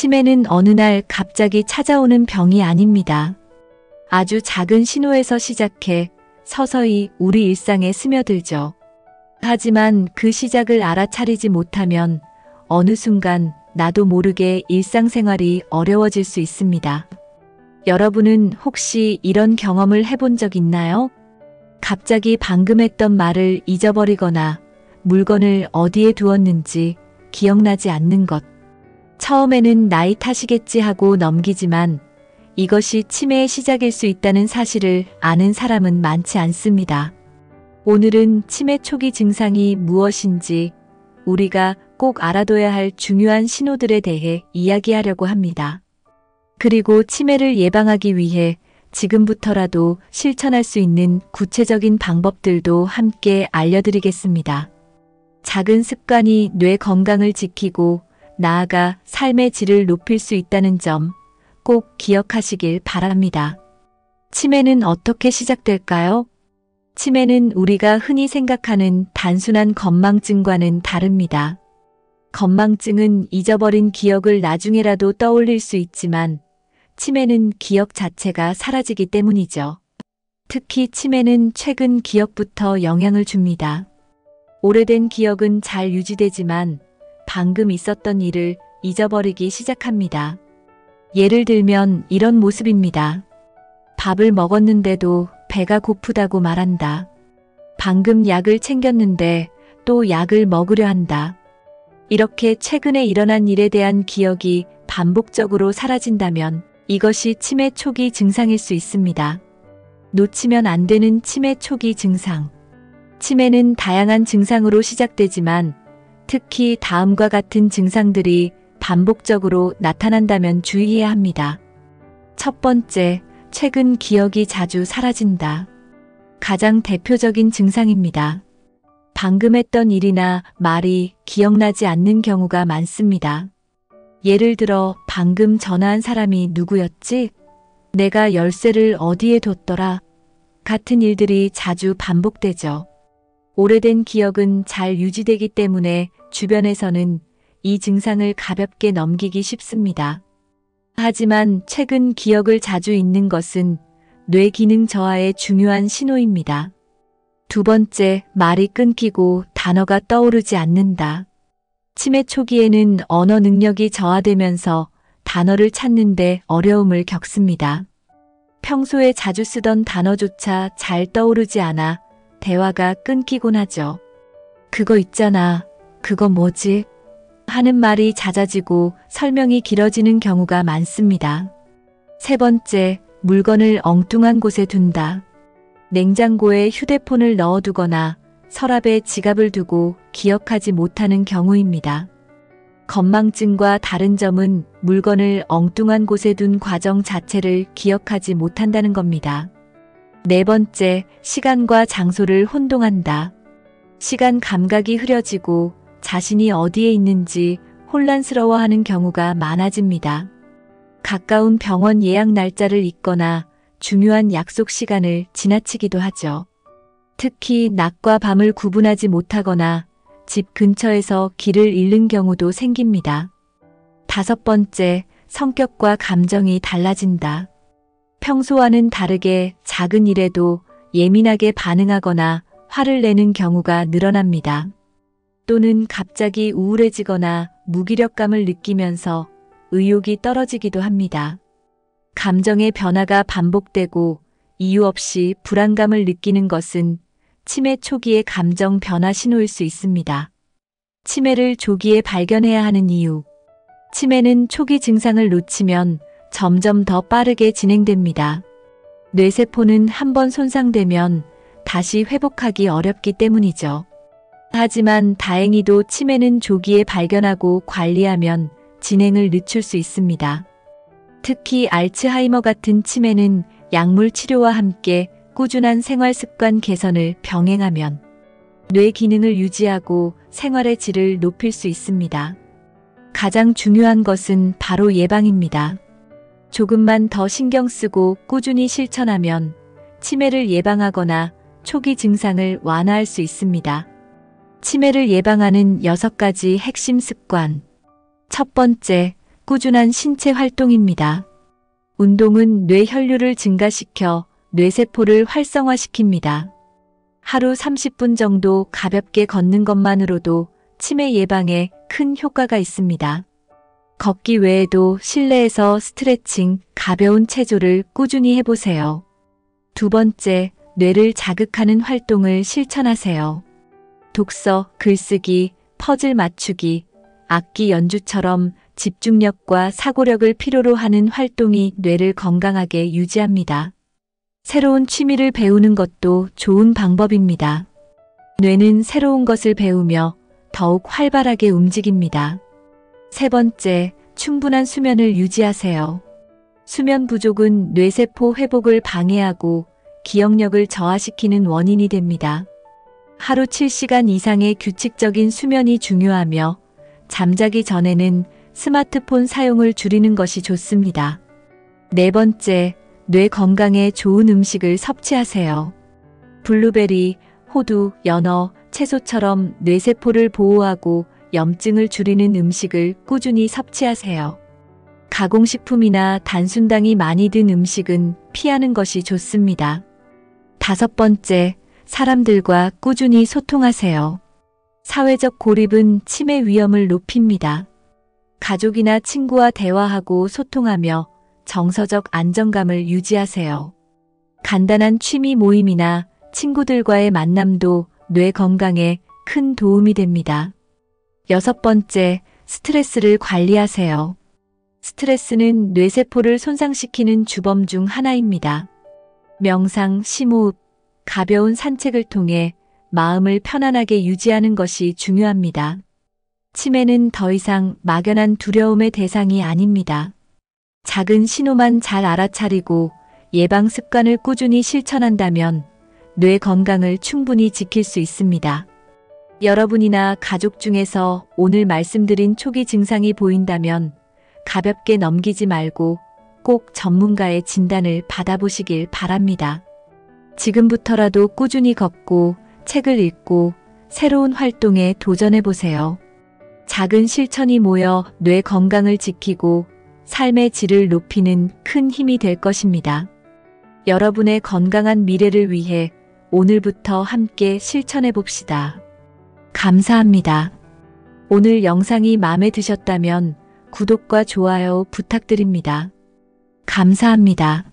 치매는 어느 날 갑자기 찾아오는 병이 아닙니다. 아주 작은 신호에서 시작해 서서히 우리 일상에 스며들죠. 하지만 그 시작을 알아차리지 못하면 어느 순간 나도 모르게 일상생활이 어려워질 수 있습니다. 여러분은 혹시 이런 경험을 해본 적 있나요? 갑자기 방금 했던 말을 잊어버리거나 물건을 어디에 두었는지 기억나지 않는 것. 처음에는 나이 탓이겠지 하고 넘기지만 이것이 치매의 시작일 수 있다는 사실을 아는 사람은 많지 않습니다. 오늘은 치매 초기 증상이 무엇인지 우리가 꼭 알아둬야 할 중요한 신호들에 대해 이야기하려고 합니다. 그리고 치매를 예방하기 위해 지금부터라도 실천할 수 있는 구체적인 방법들도 함께 알려드리겠습니다. 작은 습관이 뇌 건강을 지키고 나아가 삶의 질을 높일 수 있다는 점 꼭 기억하시길 바랍니다. 치매는 어떻게 시작될까요? 치매는 우리가 흔히 생각하는 단순한 건망증과는 다릅니다. 건망증은 잊어버린 기억을 나중에라도 떠올릴 수 있지만 치매는 기억 자체가 사라지기 때문이죠. 특히 치매는 최근 기억부터 영향을 줍니다. 오래된 기억은 잘 유지되지만 방금 있었던 일을 잊어버리기 시작합니다. 예를 들면 이런 모습입니다. 밥을 먹었는데도 배가 고프다고 말한다. 방금 약을 챙겼는데 또 약을 먹으려 한다. 이렇게 최근에 일어난 일에 대한 기억이 반복적으로 사라진다면 이것이 치매 초기 증상일 수 있습니다. 놓치면 안 되는 치매 초기 증상. 치매는 다양한 증상으로 시작되지만 특히 다음과 같은 증상들이 반복적으로 나타난다면 주의해야 합니다. 첫 번째, 최근 기억이 자주 사라진다. 가장 대표적인 증상입니다. 방금 했던 일이나 말이 기억나지 않는 경우가 많습니다. 예를 들어 방금 전화한 사람이 누구였지? 내가 열쇠를 어디에 뒀더라? 같은 일들이 자주 반복되죠. 오래된 기억은 잘 유지되기 때문에 주변에서는 이 증상을 가볍게 넘기기 쉽습니다. 하지만 최근 기억을 자주 잊는 것은 뇌 기능 저하의 중요한 신호입니다. 두 번째, 말이 끊기고 단어가 떠오르지 않는다. 치매 초기에는 언어 능력이 저하되면서 단어를 찾는데 어려움을 겪습니다. 평소에 자주 쓰던 단어조차 잘 떠오르지 않아 대화가 끊기곤 하죠. 그거 있잖아. 그거 뭐지? 하는 말이 잦아지고 설명이 길어지는 경우가 많습니다. 세 번째, 물건을 엉뚱한 곳에 둔다. 냉장고에 휴대폰을 넣어두거나 서랍에 지갑을 두고 기억하지 못하는 경우입니다. 건망증과 다른 점은 물건을 엉뚱한 곳에 둔 과정 자체를 기억하지 못한다는 겁니다. 네 번째, 시간과 장소를 혼동한다. 시간 감각이 흐려지고 자신이 어디에 있는지 혼란스러워하는 경우가 많아집니다. 가까운 병원 예약 날짜를 잊거나 중요한 약속 시간을 지나치기도 하죠. 특히 낮과 밤을 구분하지 못하거나 집 근처에서 길을 잃는 경우도 생깁니다. 다섯 번째, 성격과 감정이 달라진다. 평소와는 다르게 작은 일에도 예민하게 반응하거나 화를 내는 경우가 늘어납니다. 또는 갑자기 우울해지거나 무기력감을 느끼면서 의욕이 떨어지기도 합니다. 감정의 변화가 반복되고 이유 없이 불안감을 느끼는 것은 치매 초기의 감정 변화 신호일 수 있습니다. 치매를 조기에 발견해야 하는 이유. 치매는 초기 증상을 놓치면 점점 더 빠르게 진행됩니다. 뇌세포는 한번 손상되면 다시 회복하기 어렵기 때문이죠. 하지만 다행히도 치매는 조기에 발견하고 관리하면 진행을 늦출 수 있습니다. 특히 알츠하이머 같은 치매는 약물 치료와 함께 꾸준한 생활 습관 개선을 병행하면 뇌 기능을 유지하고 생활의 질을 높일 수 있습니다. 가장 중요한 것은 바로 예방입니다. 조금만 더 신경 쓰고 꾸준히 실천하면 치매를 예방하거나 초기 증상을 완화할 수 있습니다. 치매를 예방하는 6가지 핵심 습관. 첫 번째, 꾸준한 신체 활동입니다. 운동은 뇌 혈류를 증가시켜 뇌세포를 활성화시킵니다. 하루 30분 정도 가볍게 걷는 것만으로도 치매 예방에 큰 효과가 있습니다. 걷기 외에도 실내에서 스트레칭, 가벼운 체조를 꾸준히 해보세요. 두 번째, 뇌를 자극하는 활동을 실천하세요. 독서, 글쓰기, 퍼즐 맞추기, 악기 연주처럼 집중력과 사고력을 필요로 하는 활동이 뇌를 건강하게 유지합니다. 새로운 취미를 배우는 것도 좋은 방법입니다. 뇌는 새로운 것을 배우며 더욱 활발하게 움직입니다. 세 번째, 충분한 수면을 유지하세요. 수면 부족은 뇌세포 회복을 방해하고 기억력을 저하시키는 원인이 됩니다. 하루 7시간 이상의 규칙적인 수면이 중요하며 잠자기 전에는 스마트폰 사용을 줄이는 것이 좋습니다. 네 번째, 뇌 건강에 좋은 음식을 섭취하세요. 블루베리, 호두, 연어, 채소처럼 뇌세포를 보호하고 염증을 줄이는 음식을 꾸준히 섭취하세요. 가공식품이나 단순당이 많이 든 음식은 피하는 것이 좋습니다. 다섯 번째, 사람들과 꾸준히 소통하세요. 사회적 고립은 치매 위험을 높입니다. 가족이나 친구와 대화하고 소통하며 정서적 안정감을 유지하세요. 간단한 취미 모임이나 친구들과의 만남도 뇌 건강에 큰 도움이 됩니다. 여섯 번째, 스트레스를 관리하세요. 스트레스는 뇌세포를 손상시키는 주범 중 하나입니다. 명상, 심호흡, 가벼운 산책을 통해 마음을 편안하게 유지하는 것이 중요합니다. 치매는 더 이상 막연한 두려움의 대상이 아닙니다. 작은 신호만 잘 알아차리고 예방 습관을 꾸준히 실천한다면 뇌 건강을 충분히 지킬 수 있습니다. 여러분이나 가족 중에서 오늘 말씀드린 초기 증상이 보인다면 가볍게 넘기지 말고 꼭 전문가의 진단을 받아보시길 바랍니다. 지금부터라도 꾸준히 걷고 책을 읽고 새로운 활동에 도전해보세요. 작은 실천이 모여 뇌 건강을 지키고 삶의 질을 높이는 큰 힘이 될 것입니다. 여러분의 건강한 미래를 위해 오늘부터 함께 실천해봅시다. 감사합니다. 오늘 영상이 마음에 드셨다면 구독과 좋아요 부탁드립니다. 감사합니다.